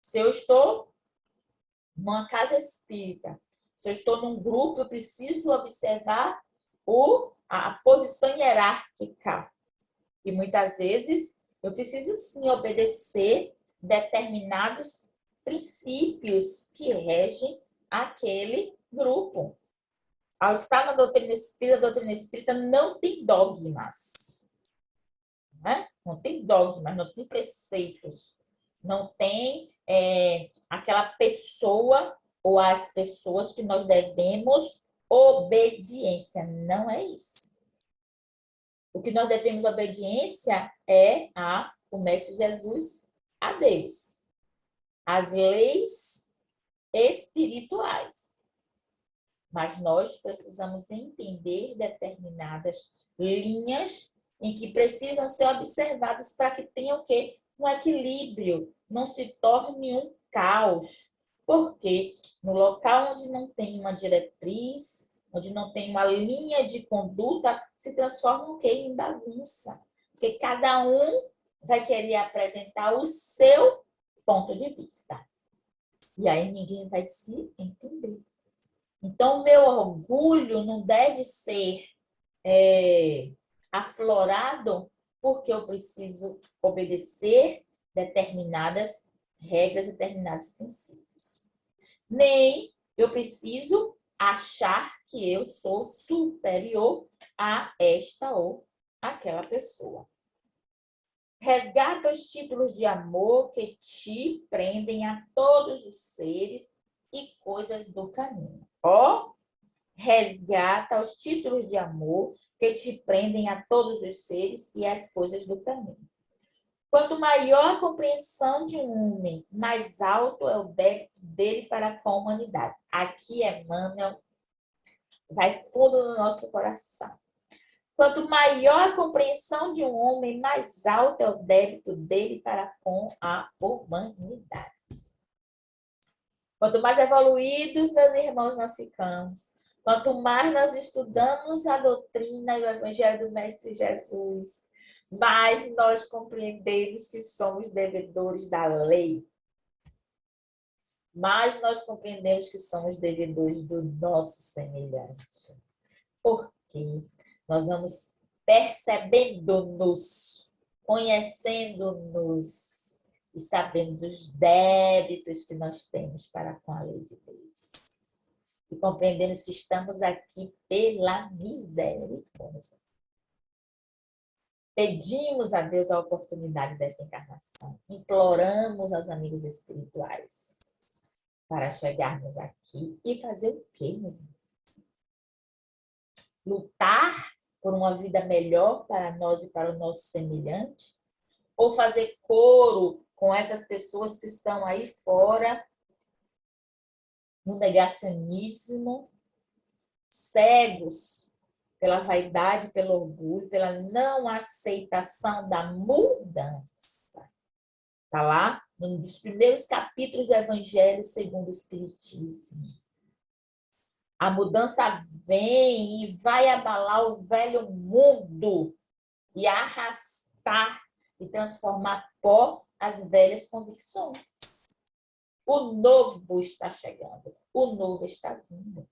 Se eu estou numa casa espírita, se eu estou num grupo, eu preciso observar a posição hierárquica. E muitas vezes eu preciso sim obedecer determinados princípios que regem aquele grupo. Ao estar na doutrina espírita, a doutrina espírita não tem dogmas. Né? Não tem dogmas, não tem preceitos. Não tem aquela pessoa ou as pessoas que nós devemos obediência. Não é isso. O que nós devemos obediência é o Mestre Jesus, a Deus. As leis espirituais. Mas nós precisamos entender determinadas linhas em que precisam ser observadas para que tenha o quê? Um equilíbrio, não se torne um caos. Porque no local onde não tem uma diretriz, onde não tem uma linha de conduta, se transforma o quê? Em bagunça. Porque cada um vai querer apresentar o seu ponto de vista. E aí ninguém vai se entender. Então, o meu orgulho não deve ser aflorado porque eu preciso obedecer determinadas regras, determinados princípios. Nem eu preciso achar que eu sou superior a esta ou aquela pessoa. Resgata os títulos de amor que te prendem a todos os seres e coisas do caminho. Resgata os títulos de amor que te prendem a todos os seres e as coisas do caminho. Quanto maior a compreensão de um homem, mais alto é o débito dele para com a humanidade. Aqui, Emmanuel vai fundo no nosso coração. Quanto maior a compreensão de um homem, mais alto é o débito dele para com a humanidade. Quanto mais evoluídos, meus irmãos, nós ficamos, quanto mais nós estudamos a doutrina e o evangelho do Mestre Jesus, mais nós compreendemos que somos devedores da lei. Mais nós compreendemos que somos devedores do nosso semelhante. Porque nós vamos percebendo-nos, conhecendo-nos e sabendo dos débitos que nós temos para com a lei de Deus. E compreendemos que estamos aqui pela misericórdia. Pedimos a Deus a oportunidade dessa encarnação. Imploramos aos amigos espirituais para chegarmos aqui e fazer o quê, meus irmãos? Lutar por uma vida melhor para nós e para o nosso semelhante? Ou fazer coro com essas pessoas que estão aí fora, no negacionismo, cegos pela vaidade, pelo orgulho, pela não aceitação da mudança? Está lá num dos primeiros capítulos do Evangelho segundo o Espiritismo. A mudança vem e vai abalar o velho mundo e arrastar e transformar pó as velhas convicções. O novo está chegando, o novo está vindo.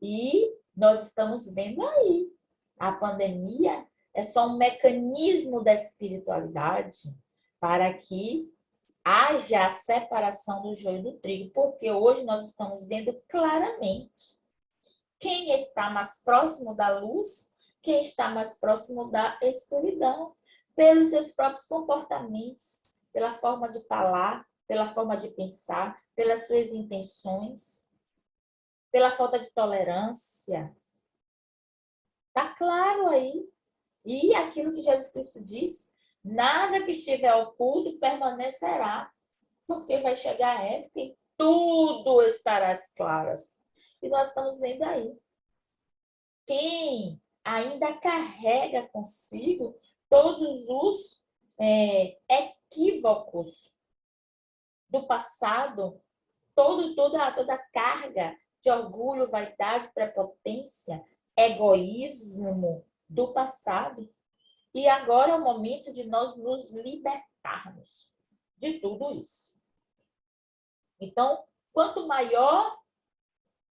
E nós estamos vendo aí, a pandemia é só um mecanismo da espiritualidade para que haja a separação do joio do trigo, porque hoje nós estamos vendo claramente quem está mais próximo da luz, quem está mais próximo da escuridão, pelos seus próprios comportamentos, pela forma de falar, pela forma de pensar, pelas suas intenções, pela falta de tolerância. Está claro aí. E aquilo que Jesus Cristo disse, nada que estiver oculto permanecerá, porque vai chegar a época em que tudo estará às claras. E nós estamos vendo aí. Quem ainda carrega consigo todos os equívocos do passado, toda a carga de orgulho, vaidade, prepotência, egoísmo do passado. E agora é o momento de nós nos libertarmos de tudo isso. Então, quanto maior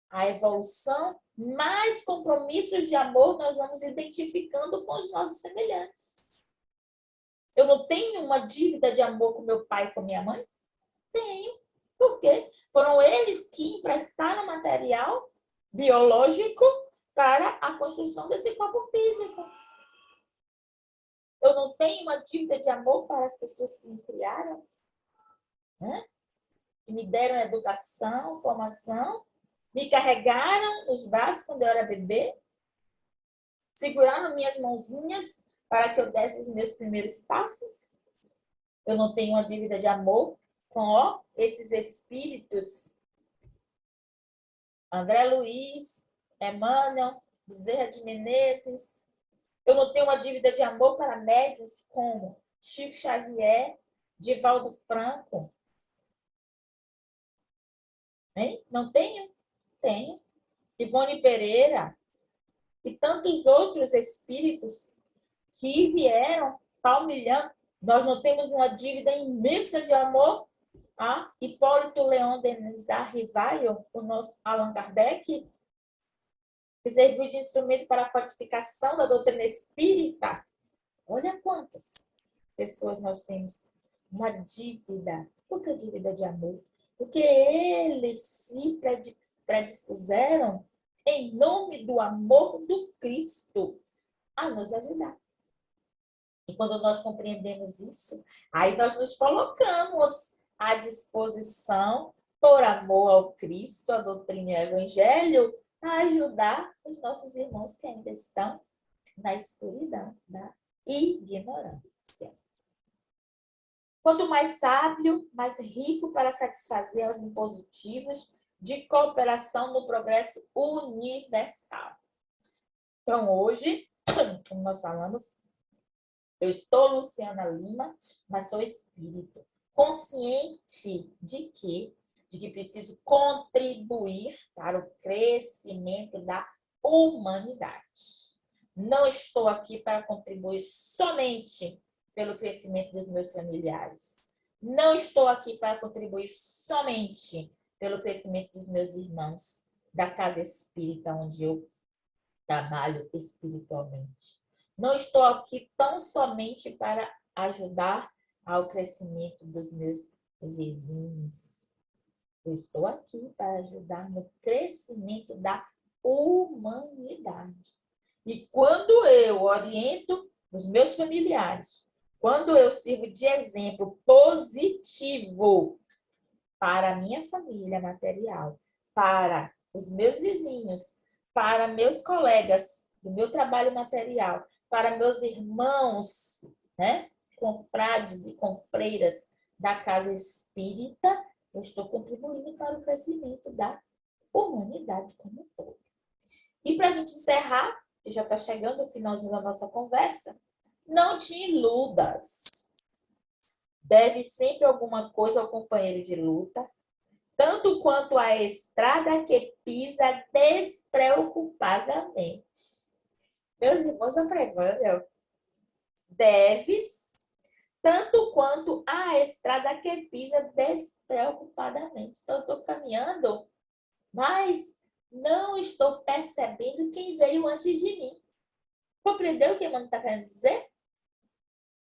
a evolução, mais compromissos de amor nós vamos identificando com os nossos semelhantes. Eu não tenho uma dívida de amor com meu pai e com minha mãe? Tenho. Por quê? Foram eles que emprestaram material biológico para a construção desse corpo físico. Eu não tenho uma dívida de amor para as pessoas que me criaram, né? Que me deram educação, formação, me carregaram nos braços quando eu era bebê, seguraram minhas mãozinhas para que eu desse os meus primeiros passos. Eu não tenho uma dívida de amor com esses espíritos. André Luiz, Emmanuel, Bezerra de Menezes. Eu não tenho uma dívida de amor para médiuns como Chico Xavier, Divaldo Franco. Hein? Não tenho? Tenho. Ivone Pereira e tantos outros espíritos que vieram palmilhando. Nós não temos uma dívida imensa de amor a Hipólito Leon Denis Rivaio, o nosso Allan Kardec, que serviu de instrumento para a codificação da doutrina espírita. Olha quantas pessoas nós temos uma dívida. Por que dívida de amor? Porque eles se predispuseram em nome do amor do Cristo a nos ajudar. E quando nós compreendemos isso, aí nós nos colocamos à disposição, por amor ao Cristo, à doutrina e ao Evangelho, a ajudar os nossos irmãos que ainda estão na escuridão da ignorância. Quanto mais sábio, mais rico para satisfazer aos impositivos de cooperação no progresso universal. Então, hoje, como nós falamos, eu estou Luciana Lima, mas sou espírito. Consciente de que preciso contribuir para o crescimento da humanidade. Não estou aqui para contribuir somente pelo crescimento dos meus familiares. Não estou aqui para contribuir somente pelo crescimento dos meus irmãos da casa espírita, onde eu trabalho espiritualmente. Não estou aqui tão somente para ajudar ao crescimento dos meus vizinhos. Eu estou aqui para ajudar no crescimento da humanidade. E quando eu oriento os meus familiares, quando eu sirvo de exemplo positivo para a minha família material, para os meus vizinhos, para meus colegas do meu trabalho material, para meus irmãos, né, confrades e confreiras da casa espírita, eu estou contribuindo para o crescimento da humanidade como um todo. E para a gente encerrar, que já está chegando o finalzinho da nossa conversa, não te iludas. Deve sempre alguma coisa ao companheiro de luta, tanto quanto a estrada que pisa despreocupadamente. Meus irmãos, aprendendo. Deves, tanto quanto a estrada que pisa despreocupadamente. Então, eu estou caminhando, mas não estou percebendo quem veio antes de mim. Compreendeu o que o irmão está querendo dizer?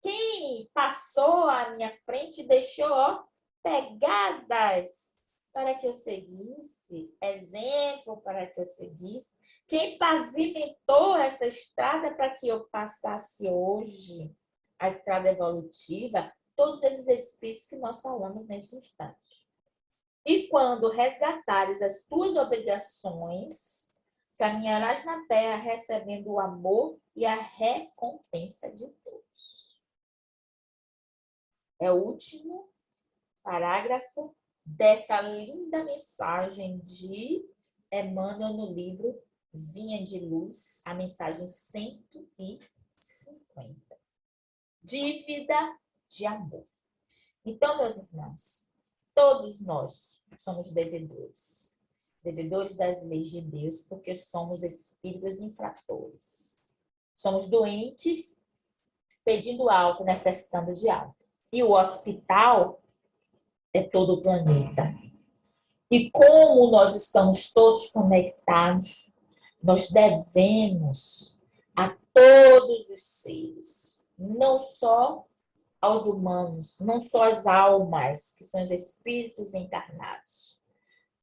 Quem passou à minha frente deixou pegadas para que eu seguisse, exemplo para que eu seguisse. Quem pavimentou essa estrada para que eu passasse hoje, a estrada evolutiva, todos esses espíritos que nós falamos nesse instante. E quando resgatares as tuas obrigações, caminharás na terra recebendo o amor e a recompensa de todos. É o último parágrafo dessa linda mensagem de Emmanuel no livro Vinha de Luz, a mensagem 150. Dívida de amor. Então, meus irmãos, todos nós somos devedores. Devedores das leis de Deus, porque somos espíritos infratores. Somos doentes, pedindo alto, necessitando de alto. E o hospital é todo o planeta. E como nós estamos todos conectados, nós devemos a todos os seres, não só aos humanos, não só às almas, que são os espíritos encarnados,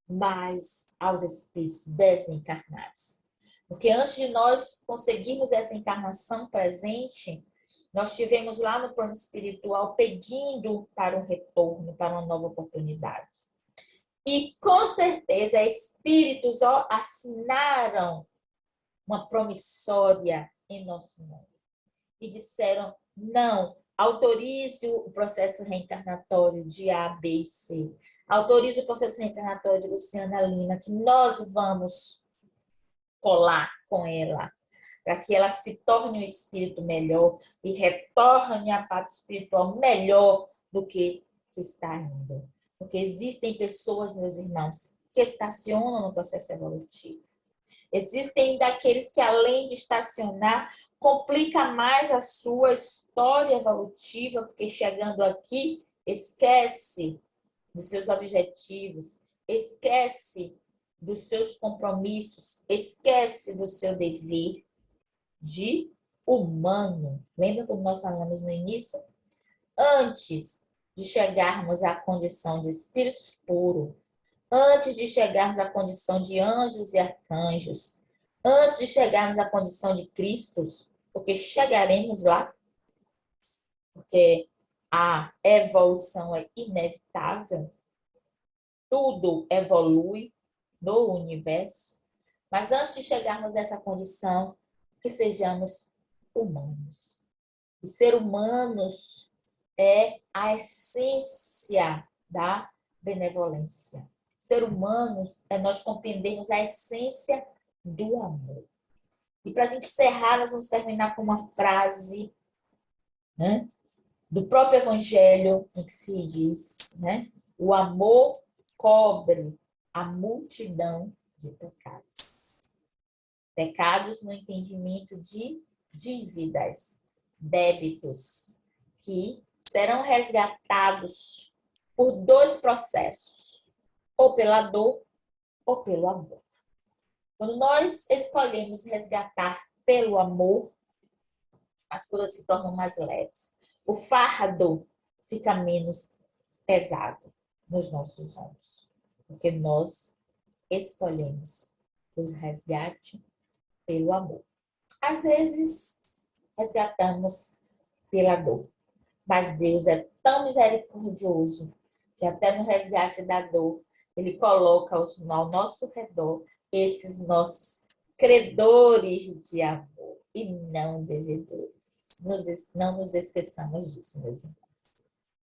mas aos espíritos desencarnados. Porque antes de nós conseguirmos essa encarnação presente, nós estivemos lá no plano espiritual pedindo para um retorno, para uma nova oportunidade. E com certeza espíritos assinaram uma promissória em nosso nome. E disseram, não, autorize o processo reencarnatório de A, B e C. Autorize o processo reencarnatório de Luciana Lima, que nós vamos colar com ela, para que ela se torne um espírito melhor e retorne à pátria espiritual melhor do que está indo. Porque existem pessoas, meus irmãos, que estacionam no processo evolutivo. Existem daqueles que, além de estacionar, complica mais a sua história evolutiva, porque chegando aqui, esquece dos seus objetivos, esquece dos seus compromissos, esquece do seu dever de humano. Lembra quando nós falamos no início? Antes de chegarmos à condição de espíritos puros, antes de chegarmos à condição de anjos e arcanjos, antes de chegarmos à condição de Cristos, porque chegaremos lá, porque a evolução é inevitável, tudo evolui no universo, mas antes de chegarmos a essa condição, que sejamos humanos. E ser humanos é a essência da benevolência. Ser humanos é nós compreendermos a essência do amor. E para a gente encerrar, nós vamos terminar com uma frase, né, do próprio Evangelho, em que se diz, né, o amor cobre a multidão de pecados. Pecados no entendimento de dívidas, débitos, que serão resgatados por dois processos, ou pela dor ou pelo amor. Quando nós escolhemos resgatar pelo amor, as coisas se tornam mais leves. O fardo fica menos pesado nos nossos ombros, porque nós escolhemos o resgate pelo amor. Às vezes, resgatamos pela dor, mas Deus é tão misericordioso que até no resgate da dor, Ele coloca ao nosso redor esses nossos credores de amor e não devedores. Não nos esqueçamos disso, meus irmãos.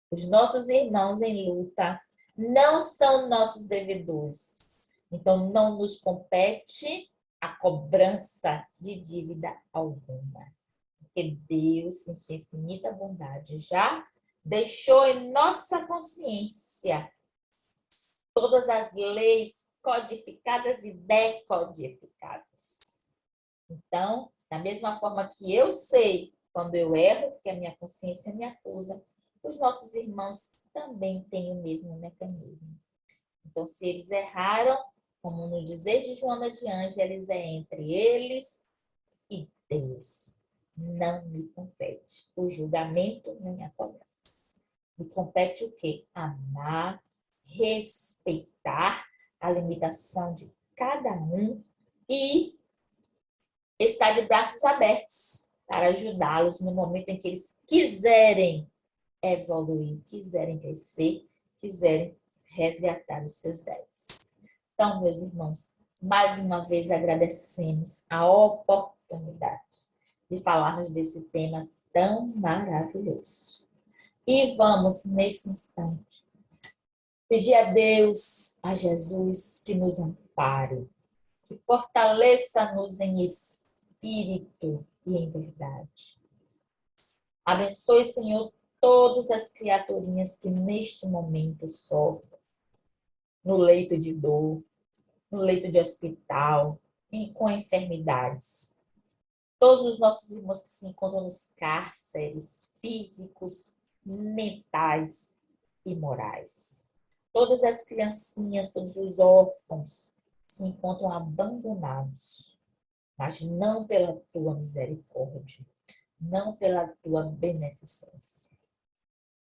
Os nossos irmãos em luta não são nossos devedores. Então, não nos compete a cobrança de dívida alguma. Porque Deus, em sua infinita bondade, já deixou em nossa consciência todas as leis codificadas e decodificadas. Então, da mesma forma que eu sei quando eu erro, porque a minha consciência me acusa, os nossos irmãos também têm o mesmo mecanismo. Então, se eles erraram, como no dizer de Joana de Ângeles, é entre eles e Deus. Não me compete o julgamento nem a cobrança. Me compete o quê? Amar, respeitar a limitação de cada um e estar de braços abertos para ajudá-los no momento em que eles quiserem evoluir, quiserem crescer, quiserem resgatar os seus débitos. Então, meus irmãos, mais uma vez agradecemos a oportunidade de falarmos desse tema tão maravilhoso. E vamos, nesse instante, pedir a Deus, a Jesus, que nos ampare, que fortaleça-nos em espírito e em verdade. Abençoe, Senhor, todas as criaturinhas que neste momento sofrem, no leito de dor, no leito de hospital, com enfermidades. Todos os nossos irmãos que se encontram nos cárceres físicos, mentais e morais. Todas as criancinhas, todos os órfãos se encontram abandonados, mas não pela tua misericórdia, não pela tua beneficência.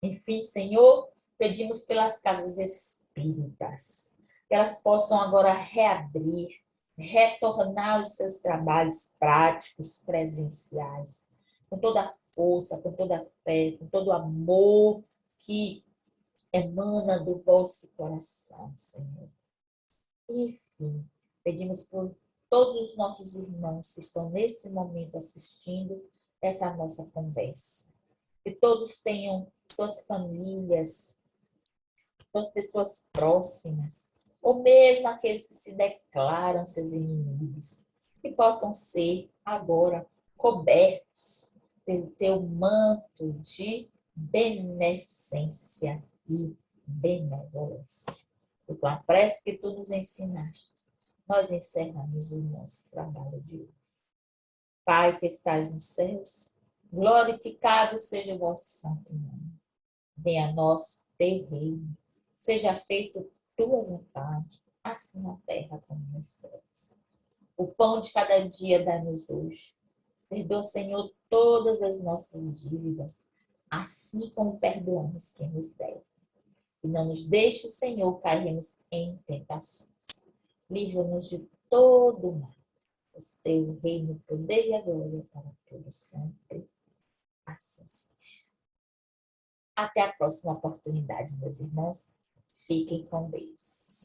Enfim, Senhor, pedimos pelas casas espíritas, que elas possam agora reabrir, retornar aos seus trabalhos práticos, presenciais, com toda a força, com toda a fé, com todo o amor que emana do vosso coração, Senhor. Enfim, pedimos por todos os nossos irmãos que estão nesse momento assistindo essa nossa conversa. Que todos tenham suas famílias, suas pessoas próximas, ou mesmo aqueles que se declaram seus inimigos, que possam ser agora cobertos pelo teu manto de beneficência e benevolência. E com a prece que tu nos ensinaste, nós encerramos o nosso trabalho de hoje. Pai que estás nos céus, glorificado seja o vosso santo nome. Venha a nós teu reino, seja feito tua vontade, assim na terra como nos céus. O pão de cada dia dá-nos hoje. Perdoa, Senhor, todas as nossas dívidas, assim como perdoamos quem nos deve. E não nos deixe, Senhor, cairmos em tentações. Livra-nos de todo mal. Pois teu reino, o poder e a glória para todos sempre. Assim seja. Até a próxima oportunidade, meus irmãos. Fiquem com Deus.